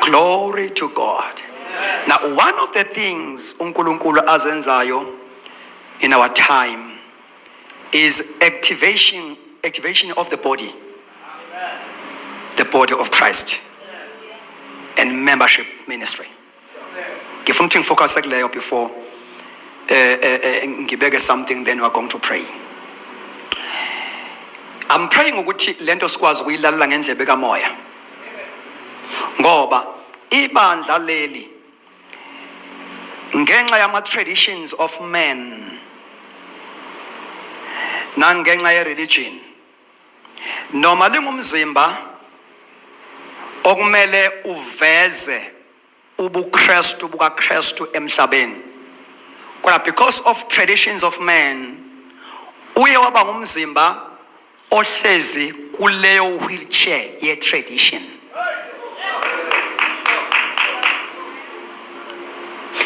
Glory to God. Now, one of the things uNkulunkulu azenzayo in our time is activation of the body of Christ, and membership ministry. Ngifuna ukuthi ngifocus kuleyo before ngibeke something, then we are going to pray. I'm praying ukuthi lento sikwazi ukuyilalela ngendlebe kamoya, ngoba ibandla leli ngenxa yama traditions of men nangenxa ye religion, noma lingumzimba okumele uveze ubuKristu bukaKristu emhlabeni, kodwa because of traditions of men uye waba ngumzimba ohlezi kuleyo wheelchair ye tradition.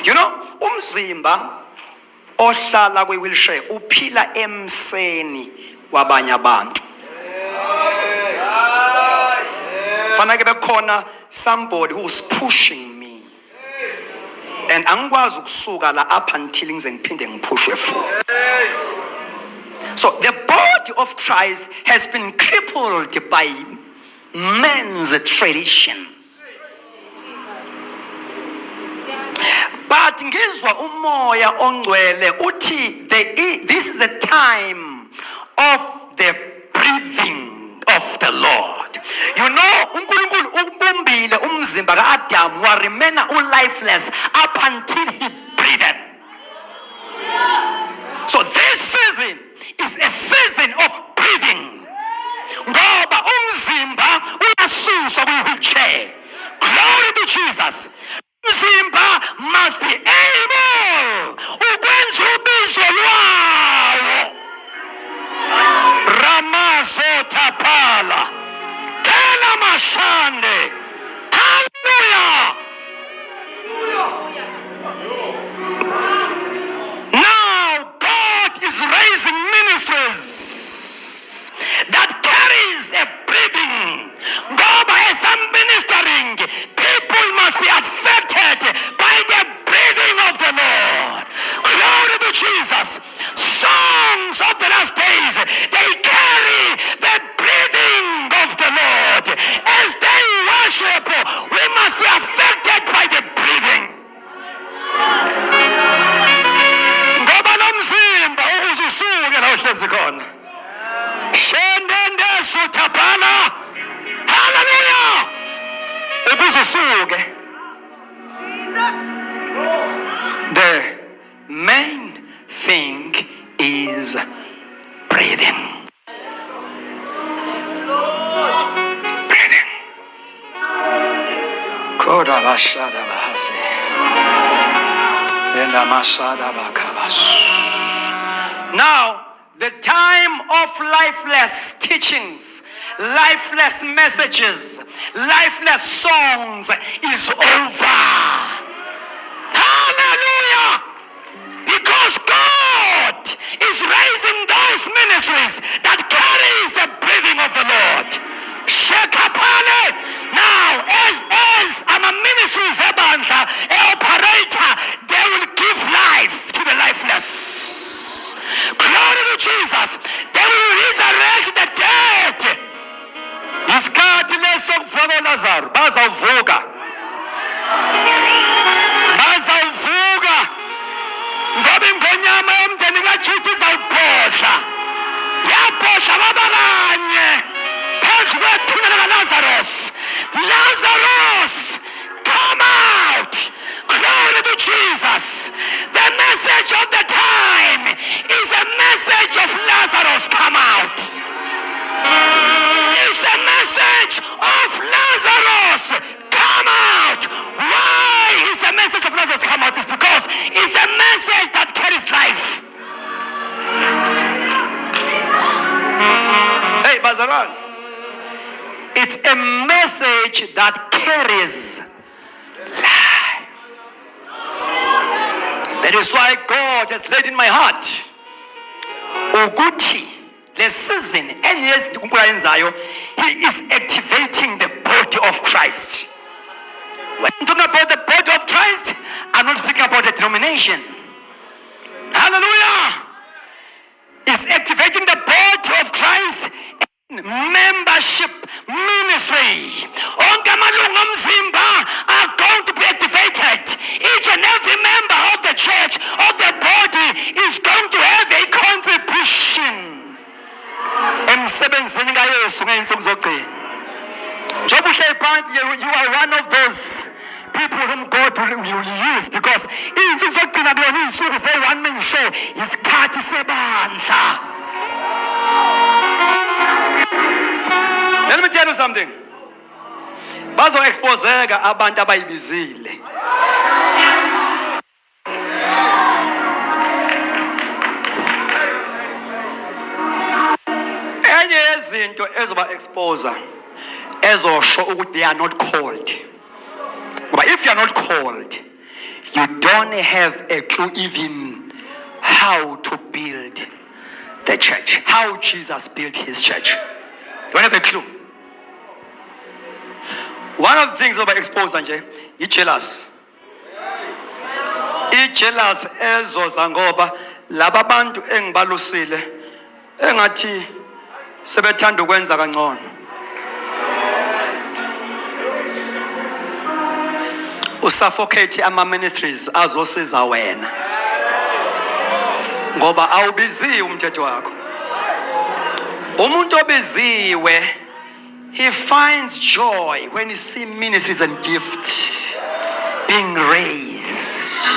You know, umzimba ohlala kwe wheelchair uphila emseni wabanye abantu. Fanele bekhona somebody who's pushing me, and angikwazi ukusuka la up until ngize ngiphinde ngipushwe futhi. So the body of Christ has been crippled by men's traditions. But ngizwa umoya ongcwele uthi this is the time of the breathing of the Lord. You know, uNkulunkulu ubumbile umzimba kaAdam waremena lifeless up until he breathed. So this season is a season of breathing. Ngoba umzimba uyasuswa kwi-wheelchair. Glory to Jesus. Umzimba must be able ukwenza ubizo lwawo. Ramazo tapala. Kela mashande. Hallelujah. Now God is raising ministries that carries a breathing. God is ministering. People must be affected by the breathing of the Lord. Glory to Jesus. Songs of the last days, they carry the breathing of the Lord. As they worship, we must be affected by the breathing. Ngoba nomzimba ukuzusuke la uhlezi khona. Shendende suthabala. Hallelujah. Ukuzusuke. Jesus. The main thing is breathing. Breathing. Koda bashada bahase. Enda mashada bakabash. Now, the time of lifeless teachings, lifeless messages, lifeless songs is over. Hallelujah! Because God is raising those ministries that carries the breathing of the Lord. Shekapale. Now, as I'm a ministry zebandla, an operator, they will give life to the lifeless. Glory to Jesus. They will resurrect the dead. Isikhathi leso kuvuka Lazarus bazavuka. Bazavuka. Ngoba ingonyama yomndeni kaJuda izawuphohla. Yaphohla babakanye. Phezu kwethuna likaLazarus. Lazarus, come out. Glory to Jesus. The message of the time is a message of Lazarus, come out. It's a message of Lazarus, come out. Why is a message of Lazarus come out? It's because it's a message that carries life. Hey, Bazaran. It's a message that carries life. That is why God has laid in my heart ukuthi le season enyezi uNkulunkulu ayenzayo, he is activating the body of Christ. When I'm talking about the body of Christ, I'm not speaking about a denomination. Hallelujah. It's activating the body of Christ in membership ministry. Onke amalungu omzimba are going to be activated. Each and every member of the church, of the body, is going to have a contribution. Emsebenzini kaYesu ngeensuku zokugcina. Njengoba uhleli phansi, you are one of those people whom God will use, because iy'nsuku zokugcina kuyona iy'nsuku ze-one man show, isikhathi sebandla. Let me tell you something. Bazo-exposeka abantu abayibizile. Enye yezinto ezoba-exposa ezosho ukuthi they are not called. But if you are not called, you don't have a clue even how to build the church, how Jesus built his church. You don't have a clue. One of the things about exposure nje, i-jealous. I-jealous ezoza ngoba laba bantu engibalusile engathi sebethanda ukwenza kangcono. Usuffocate ama-ministries azosiza wena ngoba awubiziwe umthetho wakho. Umuntu obiziwe, he finds joy when he sees ministries and gifts being raised.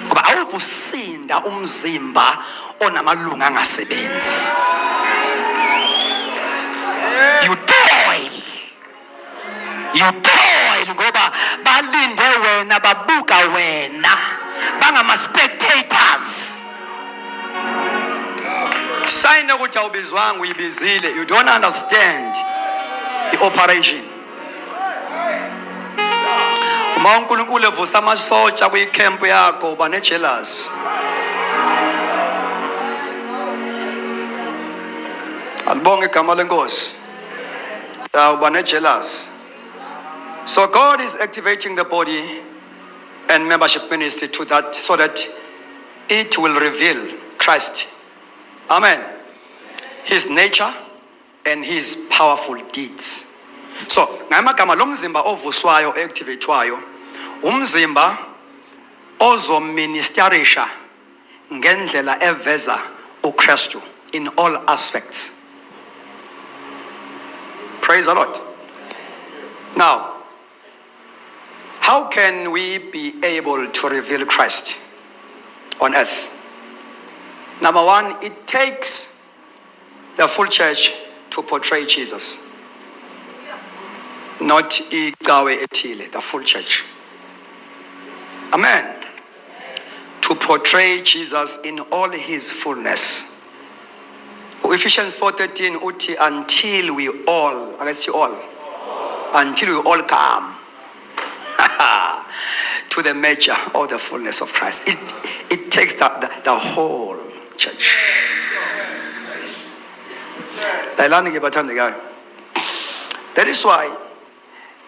Ngoba awuvusinda umzimba onamalunga angasebenzi. You toil ngoba balinde wena, babuka wena, bangama-spectators. Sign ukuthi awubizwanga uyibizile, you don't understand the operation. Uma uNkulunkulu evusa amasotsha kwi-camp yakho, uba ne-jealous. Alibonge igama lenkosi. Uba ne-jealous. So God is activating the body and membership ministry to that, so that it will reveal Christ. Amen. His nature and his powerful deeds. So, ngamagama lo mzimba ovuswayo, activatewayo, umzimba ozoministerisha ngendlela eveza uKristu in all aspects. Praise the Lord. Now, how can we be able to reveal Christ on earth? Number one, it takes the full church to portray Jesus. Not igawe etile, the full church. Amen. To portray Jesus in all his fullness. Ephesians 4:13, uti until we all, I guess you all, until we all come to the measure of the fullness of Christ. It takes the whole church. That is why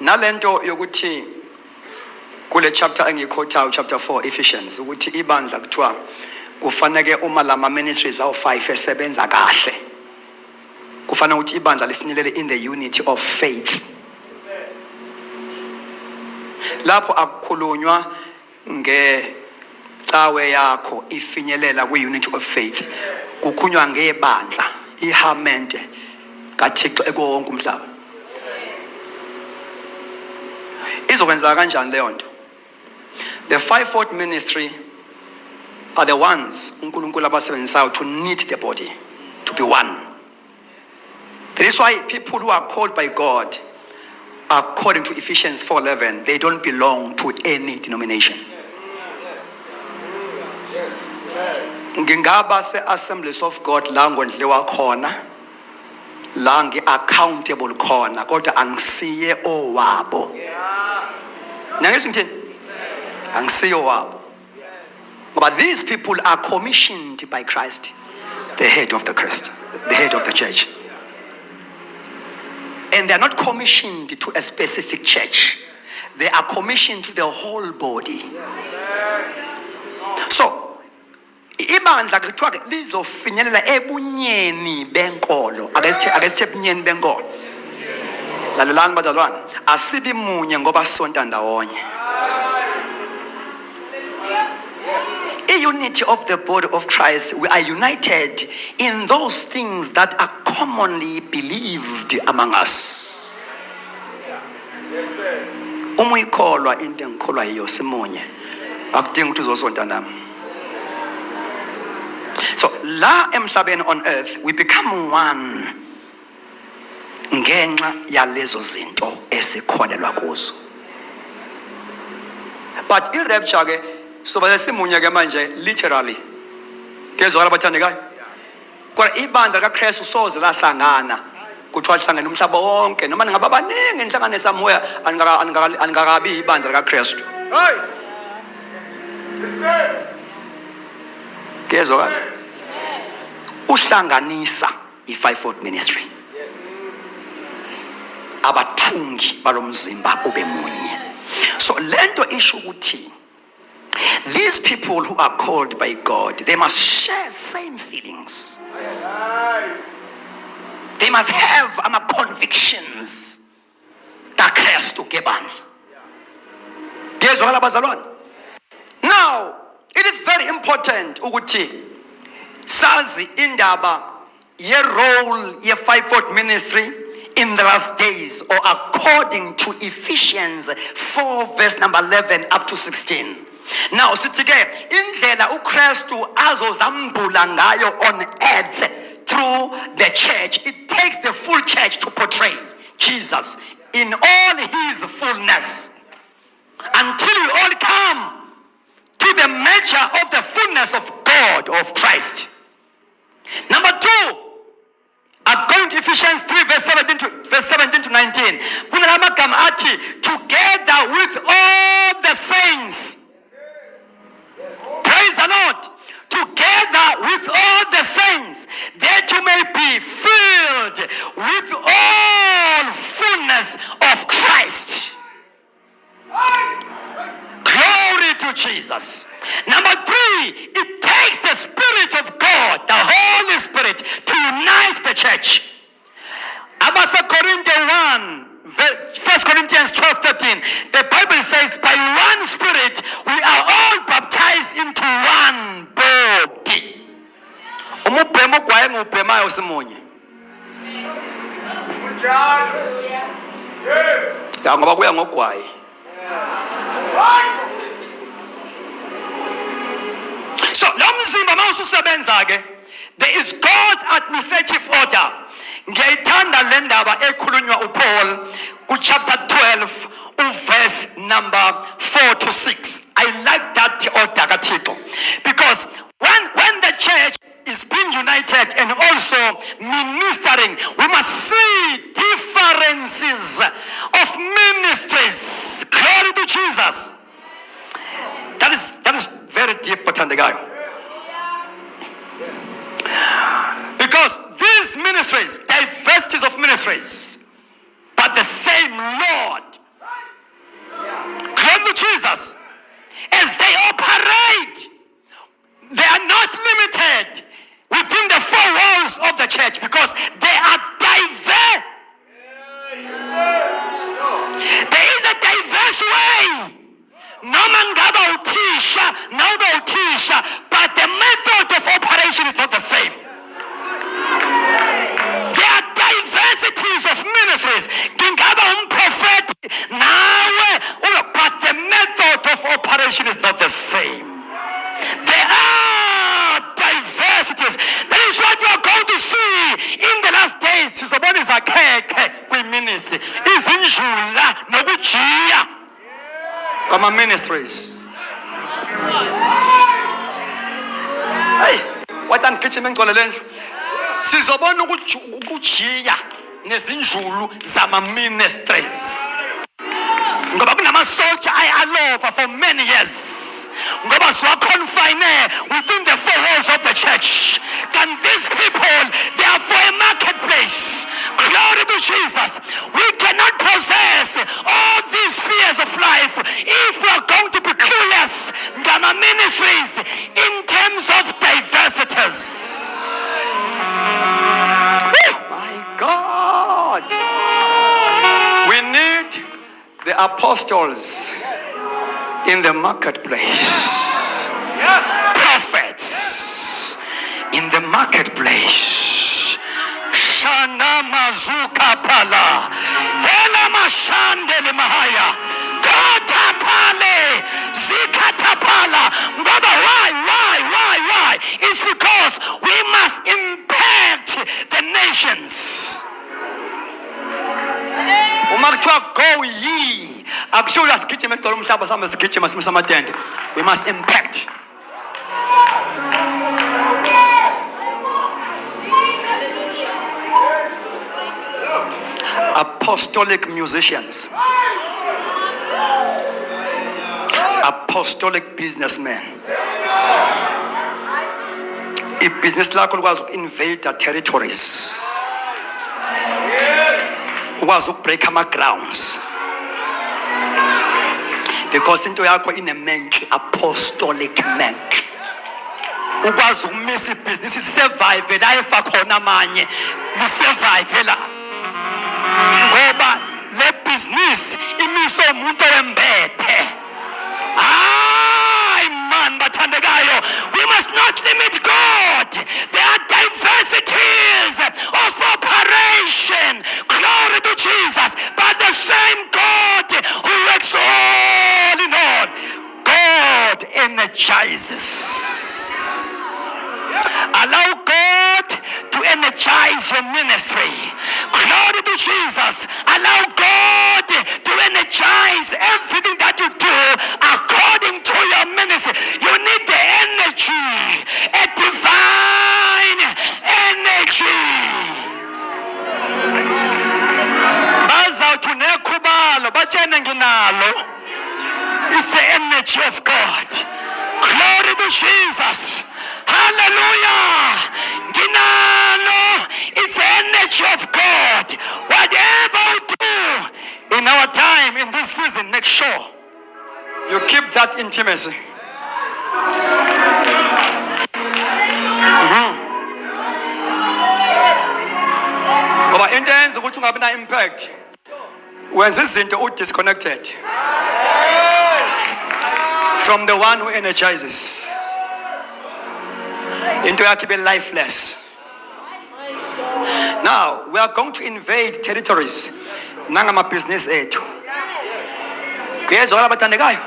nalento yokuthi kule chapter engikhothayo, chapter 4 Ephesians, ukuthi ibandla kuthiwa kufanele uma lama ministries awu-5 esebenza kahle, kufanele ukuthi ibandla lifinyelele in the unity of faith. Lapho akukhulunywa ngecawe yakho ifinyelela kwi-unity of faith, kukhulunywa ngebandla, ihamente kaThixo ekuwo wonke umhlaba. Izokwenza kanjani leyo nto? The fivefold ministry are the ones uNkulunkulu abasebenzisayo to knit the body to be one. That is why people who are called by God, according to Ephesians 4:11, they don't belong to any denomination. Ngingaba se-Assemblies of God la ngondliwa khona, la ngi-accountable khona, kodwa angisiye owabo. Nangizwi ngithini? Angisiye owabo. But these people are commissioned by Christ, the head of the Christ, the head of the church. And they are not commissioned to a specific church. they are commissioned to the whole body. So ibandla kuthiwa ke lizofinyelela ebunyeni benkolo. Ake sithe ebunyeni benkolo. Lalelani bazalwane, asibi munye ngoba sonta ndawonye. Unity of the body of Christ, we are united in those things that are commonly believed among us. Uma uyikholwa into engikholwa yiyo simunye, akudingi ukuthi uzosonta nami. So la emhlabeni on earth we become one ngenxa yalezo zinto esikholelwa kuzo. But i-rapture ke soba simunye ke manje literally kezwakala bathandekayo kodwa ibandla kaKristu soze lahlangana kuthiwa lihlangene umhlaba wonke noma ngaba baningi inhlangano samoya angakabi ibandla kaKristu. Kezwakala uhlanganisa i-fivefold ministry, abathungi balomzimba ube munye. So lento isho ukuthi these people who are called by God, they must share same feelings. They must have convictions. Now, it is very important ukuthi sazi indaba ye role ye fivefold ministry in the last days, or according to Ephesians 4 verse number 11 up to 16. Now, sitike indlela uKristu azozambula ngayo on earth through the church. It takes the full church to portray Jesus in all his fullness until we all come to the measure of the fullness of God, of Christ. Number 2, according to Ephesians 3 verse 17 to 19, together with all the saints. Praise the Lord. Together with all the saints, that you may be filled with all fullness of Christ. Glory to Jesus. Number 3, it takes the Spirit of God, the Holy Spirit, to unite the church. 1 Corinthians 12:13, the Bible says, by one Spirit we are all baptized into one body. Umubhemo kwaye ngubhemayo simunye. Ya ngoba kuya ngogwaye. So lo mzimba mawususebenza ke, there is God's administrative order. Ngiyayithanda le ndaba ekhulunywa uPaul ku chapter 12 verse number 4 to 6. I like that order kaThixo, because when the church is being united and also ministering, we must see differences of ministries. Glory to Jesus. That is very deep, bathandekayo. Because these ministries, diversities of ministries, but the same Lord. Glory to Jesus. As they operate, they are not limited within the four walls of the church, because they are diverse. There is a diverse way. Noma ngaba uthisha, but the method of operation is not the same. There are diversities of ministries. Ngingaba umprophet nawe, but the method of operation is not the same. There are diversities. That is what we are going to see in the last days. Sizobona izakhekhe kwi-ministry, izinjula nokujiya kwama ministries. Hey, wathi ngigijima ngicole lendlu. Sizobona ukujiya nezinjulu zama ministries. Ngoba kunamasoja ayalova for many years. Ngoba siwaconfine within the four walls of the church. Can these people, they are for a marketplace. Glory to Jesus. We cannot possess all these spheres of the apostles in the marketplace. Prophets in the marketplace. Shana mazuka pala. Ela mashandele mahaya. Kota pale. Zikata pala. Ngoba why? It's because we must impact the nations. Uma kuthiwa go ye, akusho asigijime sidolo umhlaba sami sigijima simisa amatende. We must impact. Apostolic musicians, apostolic businessmen. Ibhizinisi lakho likwazi uku-invade territories, ukwazi ukubreak ama-grounds, because into yakho ine-mank, apostolic mank. Ukwazi ukumisa ibhizinisi lisurvive la efa khona amanye lisurvive la, ngoba le business imise umuntu owembethe. Man bathandekayo, we must not limit God. There are diversities of operation. Glory to Jesus. But the same God who works all in all. God energizes. Allow God to energize your ministry. Glory to Jesus. Allow God to energize everything that you do according to your ministry. You need the energy, a divine energy. Bazawuthi nekhubalo batshene nginalo. It's the energy of God. Glory to Jesus. Hallelujah. Ginano, it's the energy of God. Whatever we do in our time, in this season, make sure you keep that intimacy. Ngoba into eyenza ukuthi ungabi na impact, wenza izinto u-disconnected from the one who energizes. Into yakho ibe lifeless. Now we are going to invade territories nangamabhizinisi ethu. Kuyezwa abathandekayo,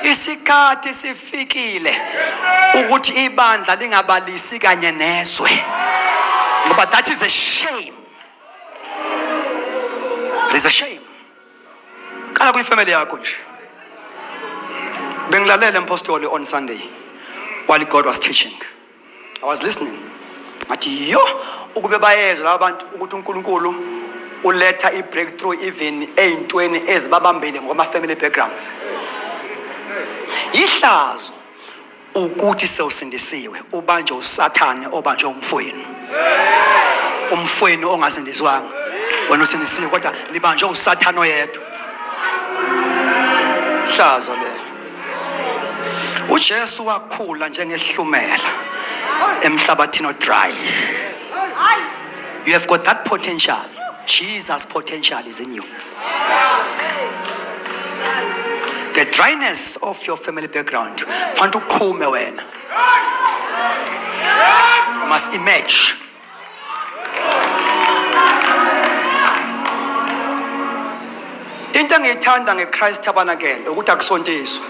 isikhathi sifikile ukuthi ibandla lingabalisi kanye nezwe, ngoba that is a shame. It is a shame. Kala kuyifamily yakho nje. Bengilalela impostoli on Sunday while God was teaching. I was listening. Ngathi yo, ukube bayezwa laba bantu ukuthi uNkulunkulu uletha i-breakthrough even ey'ntweni ezibabambele ngoma-family backgrounds. Ihlazo ukuthi sewusindisiwe ubanje usathane obanje umfowenu. Umfowenu ongasindiswanga wena usindisiwe kodwa libanje usathane oyedwa. Ihlazo lelo. uJesu wakhula njengehlumela emhlabathini odry. You have got that potential. Jesus' potential is in you. The dryness of your family background, want to come wena, must emerge. Into engiyithanda ngeChrist Tabernacle ukuthi akusontiswe.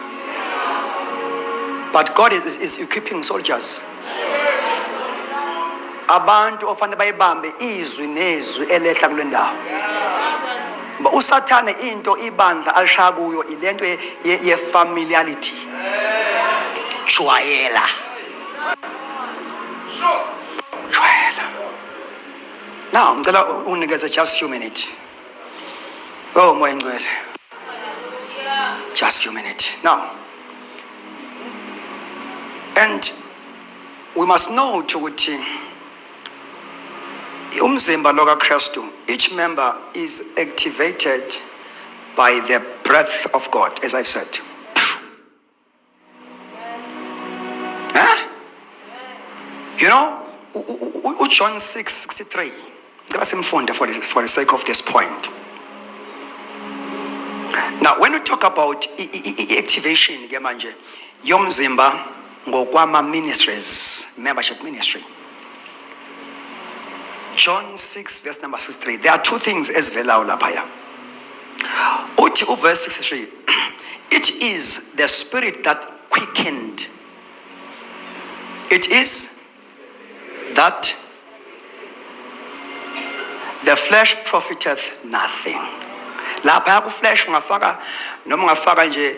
But God is equipping soldiers. Abantu ofanele bayibambe izwi nezwi elehla kule ndawo. Ba usathane into ibandla alishaya kuyo ilento ye familiarity. Jwayela. Now, ngicela unikeze just few minutes. Oh, moya ngcwele. Just few minutes. Now, and we must know ukuthi umzimba lo kaKristu, each member is activated by the breath of God, as I've said. Huh? You know, John 6:63. Ngicela simfunde for the sake of this point. Now, when we talk about activation, ke manje, yomzimba ngokwama ministries, membership ministry. John 6, verse number 63. There are two things as vela lapaya. Uthi verse 63. It is the spirit that quickened. It is that the flesh profiteth nothing. Lapha ku flesh ungafaka noma ungafaka nje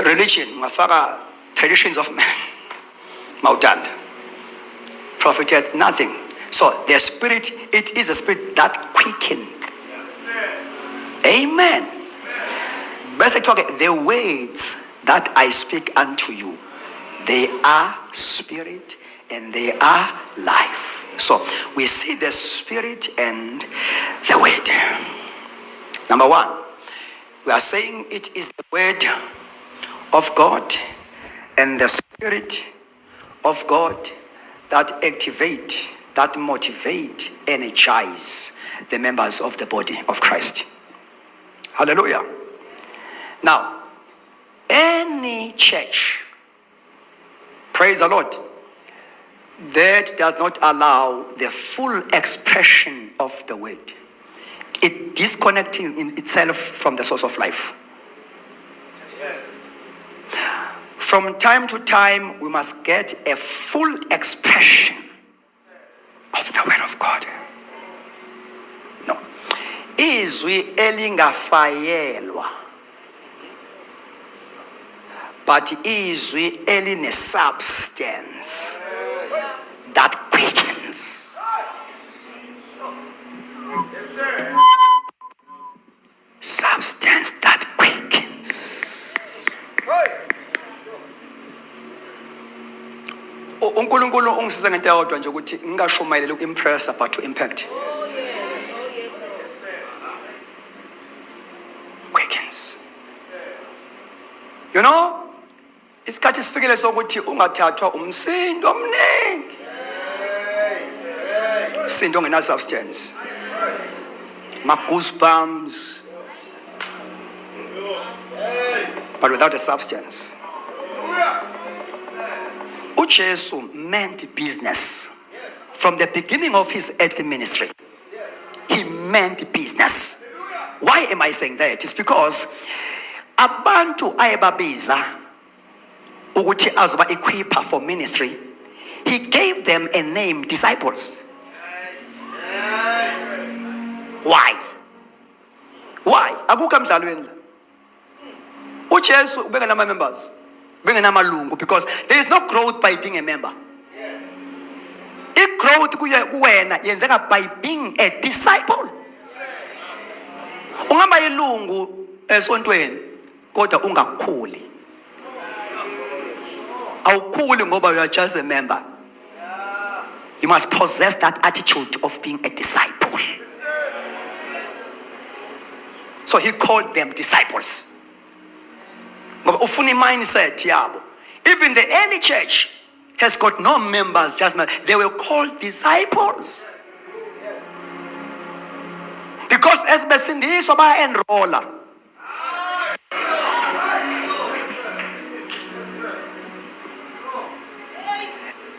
religion, ungafaka traditions of man. Mautanda. Profiteth nothing. So the spirit, it is the spirit that quickened. Amen. Basically, the words that I speak unto you, they are spirit and they are life. So we see the spirit and the word. Number one, we are saying it is the word of God and the spirit of God that activate, that motivate, energize the members of the body of Christ. Hallelujah. Now, any church, praise the Lord, that does not allow the full expression of the word, it disconnecting in itself from the source of life. Yes. From time to time, we must get a full expression of the word of God. No. Izwi elingafayelwa, but izwi eline substance that quickens. Substance that quickens. uNkulunkulu ungisiza ngento eyodwa nje ukuthi ngingashumayeleli uku-impressa but to impact. Quickens. You know, isikhathi sifikile sokuthi ungathathwa umsindo omningi. Umsindo ongena substance. Goosebumps, but without a substance. Ujesu meant business. From the beginning of his earthly ministry, he meant business. Why am I saying that? It's because abantu ayebabiza ukuthi azoba equipa for ministry, he gave them a name, disciples. Why? Akukho emdlalweni la. uJesu ubengenama members, ubengenamalungu, because there is no growth by being a member. I-growth kuwena yenzeka by being a disciple. Ungaba ilungu esontweni kodwa ungakhuli. Awukhuli ngoba you are just a member. You must possess that attitude of being a disciple. So he called them disciples. Ufuni mindset yabo. Even the early church has got no members, just members. They were called disciples. Because as besindiswa baya enrolla.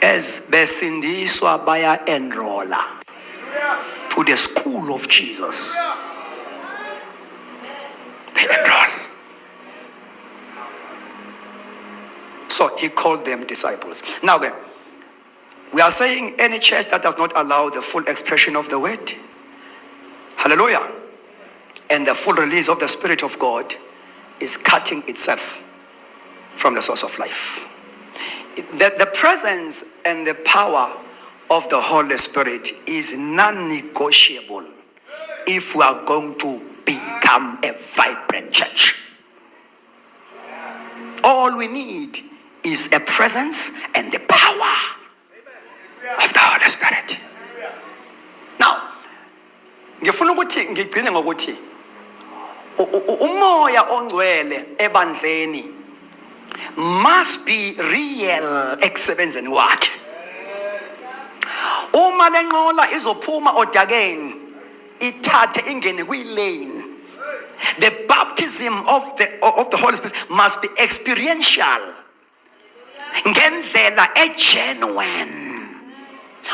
As besindiswa baya enrolla to the school of Jesus. They enroll. So he called them disciples. Now again, we are saying any church that does not allow the full expression of the word, hallelujah, and the full release of the Spirit of God is cutting itself from the source of life. The presence and the power of the Holy Spirit is non-negotiable if we are going to become a vibrant church. All we need is a presence and the power of the Holy Spirit. Now, ngifuna ukuthi ngigcine ngokuthi umoya ongcwele ebandleni must be real ekusebenzeni wakhe. Uma lenqola izophuma odakeni ithathe ingene kwi-lane, The baptism of the Holy Spirit must be experiential. Ngendlela genuine.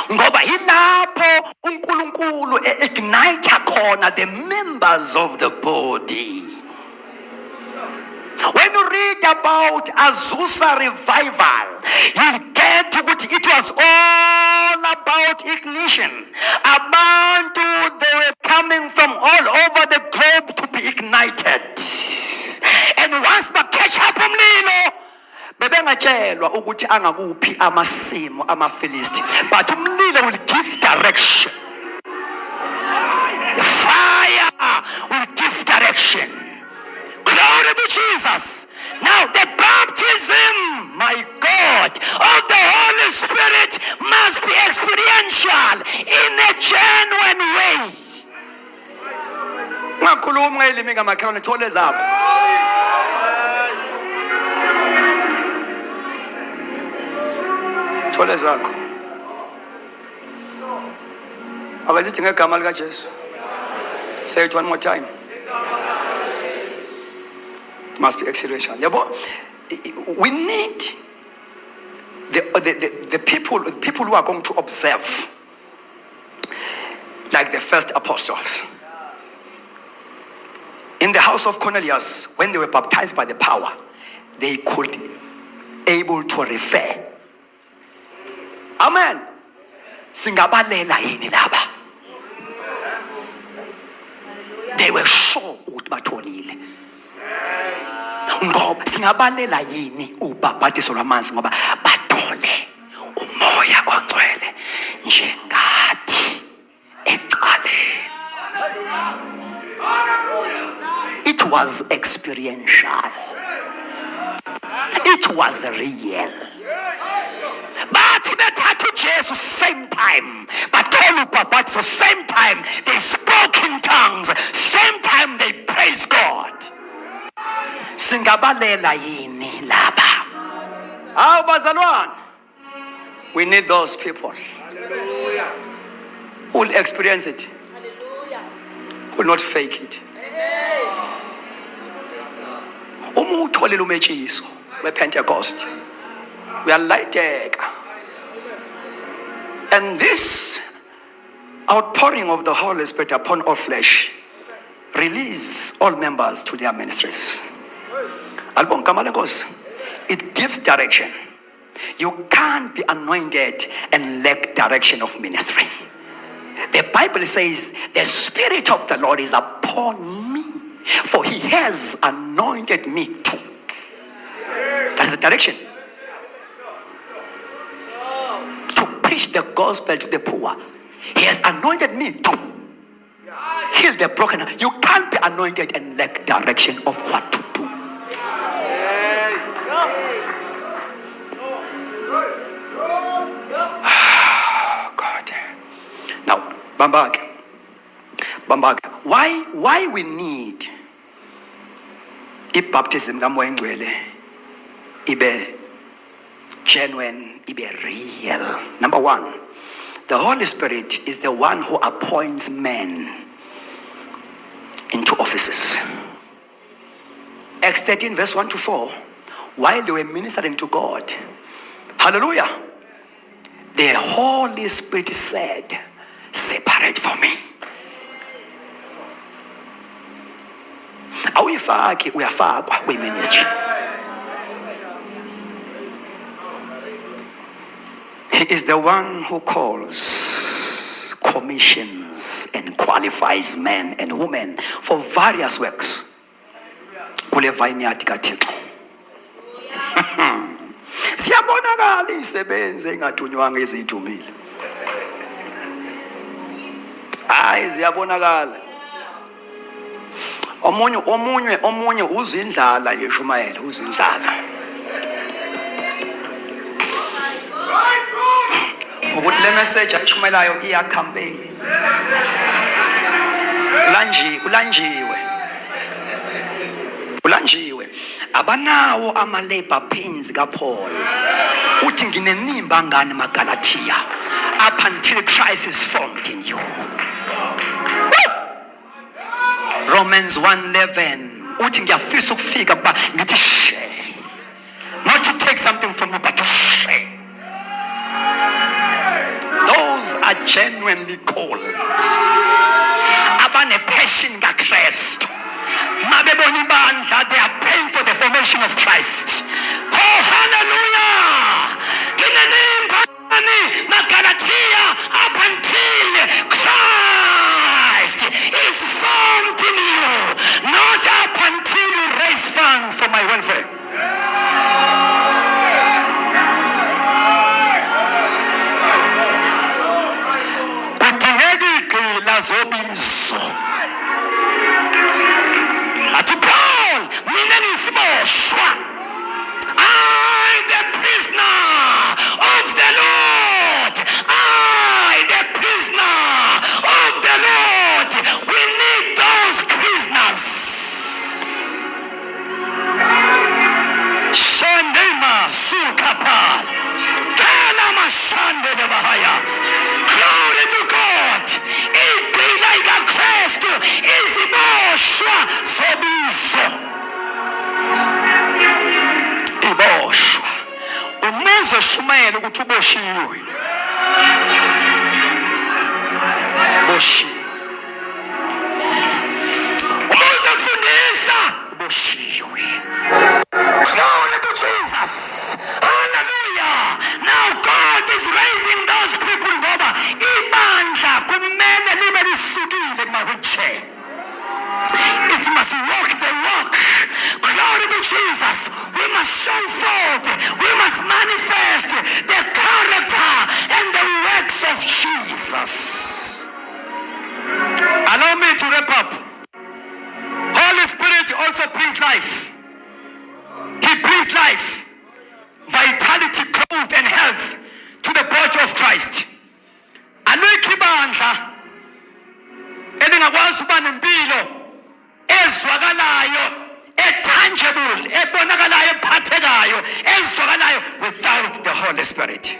Ngoba ilapho uNkulunkulu ignite khona the members of the body. When you read about Azusa revival, you get to what it was all about ignition. Abantu, they were coming from all over the globe to be ignited. And once they catch up umlilo, bebengatshelwa ukuthi angakuphi amasimo amaFilisti, but umlilo will give direction. The fire will give direction. Glory to Jesus. Now the baptism, my God, of the Holy Spirit must be experiential in a genuine way. Ngakhuluma ngelimi ngamakhelwane thole zabo. Thole zakho. Akazithi ngegama lika Jesu. Say it one more time. Must be experiential. We need the people who are going to observe, like the first apostles. In the house of Cornelius, when they were baptized by the power, they could able to refer. Amen. Singabalela yini laba. They were sure ukuthi batholile. Ngoba singabalela yini ubhapatiso lwamanzi ngoba bathole umoya ogcwele njengathi eqaleni. It was experiential. It was real. Bathi bethathu Jesu same time, bathole ubhapatiso same time, they spoke in tongues, same time they praised God. Singabalela yini laba. Awu bazalwane, we need those people who will experience it, who will not fake it. Uma utholela umetshiso wePentecost uyalayiteka. And this outpouring of the Holy Spirit upon all flesh release all members to their ministries. It gives direction. You can't be anointed and lack direction of ministry. The Bible says the Spirit of the Lord is upon me, for he has anointed me too. That is the direction. To preach the gospel to the poor. He has anointed me to heal the broken. You can't be anointed and lack direction of what to do. God. Now, Bambaga. Why we need baptism kaMoya ibe genuine, ibe real. Number one, the Holy Spirit is the one who appoints men into offices. Acts 13 verse 1 to 4, while they were ministering to God, hallelujah, the Holy Spirit said, separate for me. Awuyifaki uyafakwa kwi-ministry. He is the one who calls, commissions, and qualifies men and women for various works. Kule vineyard kaThixo. Siyabonakala isebenze engathunywanga ezithumile. Hayi ziyabonakala. Omunye uzindlala yeshumayela uzindlala. Ukuthi le message ayishumelayo iya campaign. Ulanjiwe. Abanawo ama-labor pains kaPaul. Uthi nginenimba ngani maGalatia up until Christ is formed in you. Romans 1:11 uthi ngiyafisa ukufika kuba ngithi share, not to take something from you but to share. Those are genuinely called, abane passion kaKristu. Mabebona ibandla, they are praying for the formation of Christ. Oh hallelujah. Magalatia, up until Christ is formed in you, not up until you raise funds for my welfare. Kudingeka igqila zobizo. Athi Paul, mina ngisiboshwa. I, the prisoner of the Lord. I, the prisoner of the Lord. We need those prisoners. Shandema sukapal. Kalama shandele bahaya. Glory to God. Iqila Kristu iziboshwa sobizo. Iboshwa. Umuze shumele ukuthi uboshiwe. Boshiwe. Umuze fundisa boshiwe. Glory to Jesus. Hallelujah. Now God is raising those people ngoba ibandla kumele libe lisukile kuma-wheelchair. It must walk the walk. Glory to Jesus. We must show forth. We must manifest the character and the works of Jesus. Allow me to wrap up. Holy Spirit also brings life. He brings life, vitality, growth, and health to the body of Christ. Alikho ibandla elingakwazi ukuba nempilo ezwakalayo, tangible, ebonakalayo, ephathekayo, ezwakalayo without the Holy Spirit.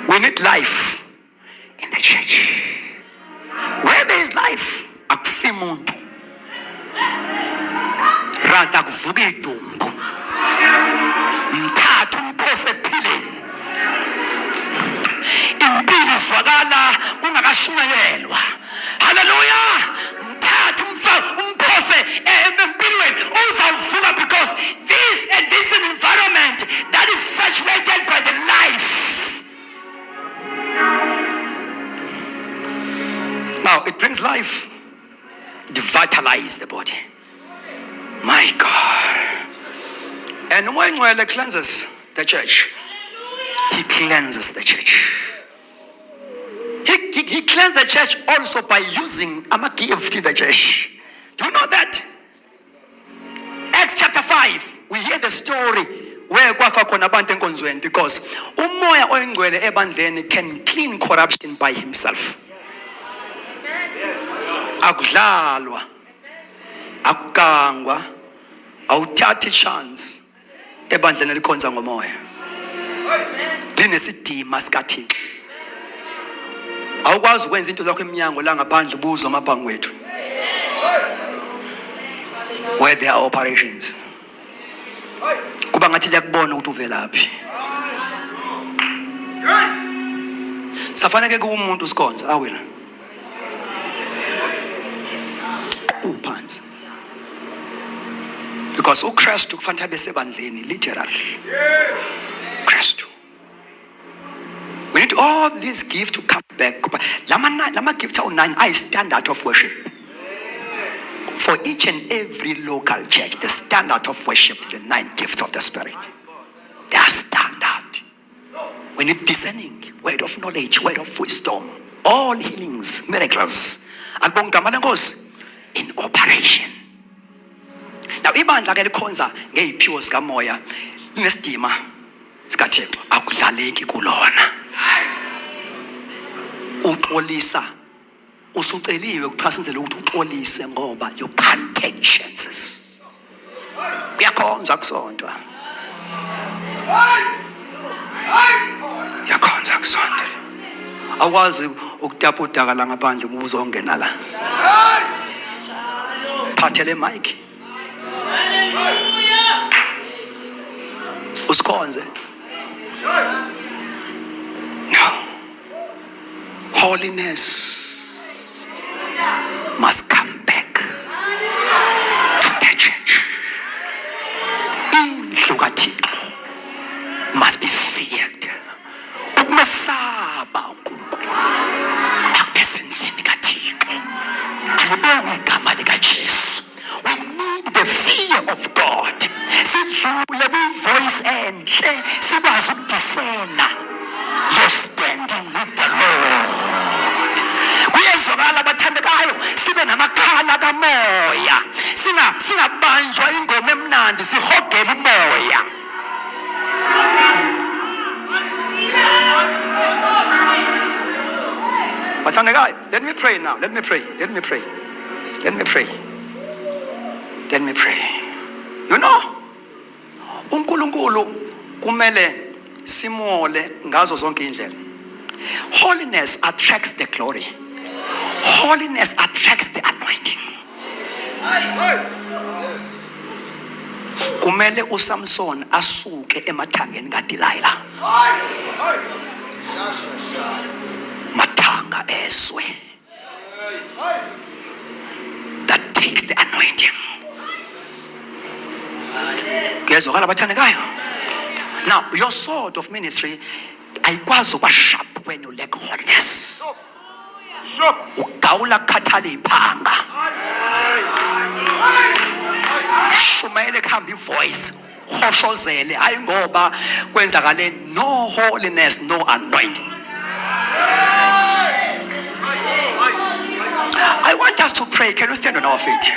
We need life in the church. Where there is life, akufi muntu. Rather kuvuka idumbu. Mthatha umphose ekuphileni. Impilo izwakala kungakashumayelwa. Hallelujah. Mthatha umphose empilweni uzawuvuka, because this is an environment that is saturated by the life. Now it brings life. It vitalizes the body. My God. And when He cleanses the church, He cleanses the church. He cleansed the church also by using a gift in the church. Do you know that? Acts chapter 5, we hear the story where kwafa khona abantu enkonzweni, because umoya oyingcwele ebandleni can clean corruption by himself. Akudlalwa, akugangwa, awuthathi chance ebandleni elikhonza ngomoya. Linesidima sikaThixo. Awukwazi ukwenza into zakho eminyango la ngaphandle ubuzo amabhangi wethu. Where there are operations. Kuba ngathi liyakubona ukuthi uvelaphi. Safanele ke umuntu sikhonza awela. Uphansi. Because uKristu kufanele besebandleni literally. Kristu. We need all these gifts to come back. Lama gifts are 9 are standard of worship. For each and every local church, the standard of worship is the 9 gifts of the Spirit. They are standard. We need discerning, word of knowledge, word of wisdom, all healings, miracles, in operation. Now, ibandla ke likhonza ngeyiphiwo sikamoya linesidima sikaThixo akudlaleki kulona. Uxolisa usuceliwe kuphasenzele ukuthi uxolise ngoba you can't take chances. Kuyakhonza kusonto. Yakhonza kusonto. Awazi ukutapa udaka la ngaphandle ubuzongena la. phathele mic usikhonze. No. Holiness must come back to the church. Indlu kaThixo must be feared. Ukumesaba uNkulunkulu akube sendlini kaThixo. Alibonge igama likaJesu. We need the fear of God. Sidlule kwi-voice enhle sikwazi ukudiscern. You're standing with the Lord. Kuyezwakala abathandekayo sibe namakhala kamoya. Singabanjwa ingoma emnandi sihogele umoya. Bathandekayo, let me pray now. Let me pray. You know, uNkulunkulu kumele simole ngazo zonke indlela. Holiness attracts the glory. Holiness attracts the anointing. Kumele uSamson asuke emathangeni kaDelilah. Mathanga eswe. That takes the anointing. Kuyezwakala abathandekayo? Now, your sword of ministry ayikwazi ukuba sharp when you lack holiness. Ugawula khathale iphanga. Shumele kuhamba ivoice. Hoshozele hayi ngoba kwenzakale no holiness, no anointing. I want us to pray. Can you stand on our feet?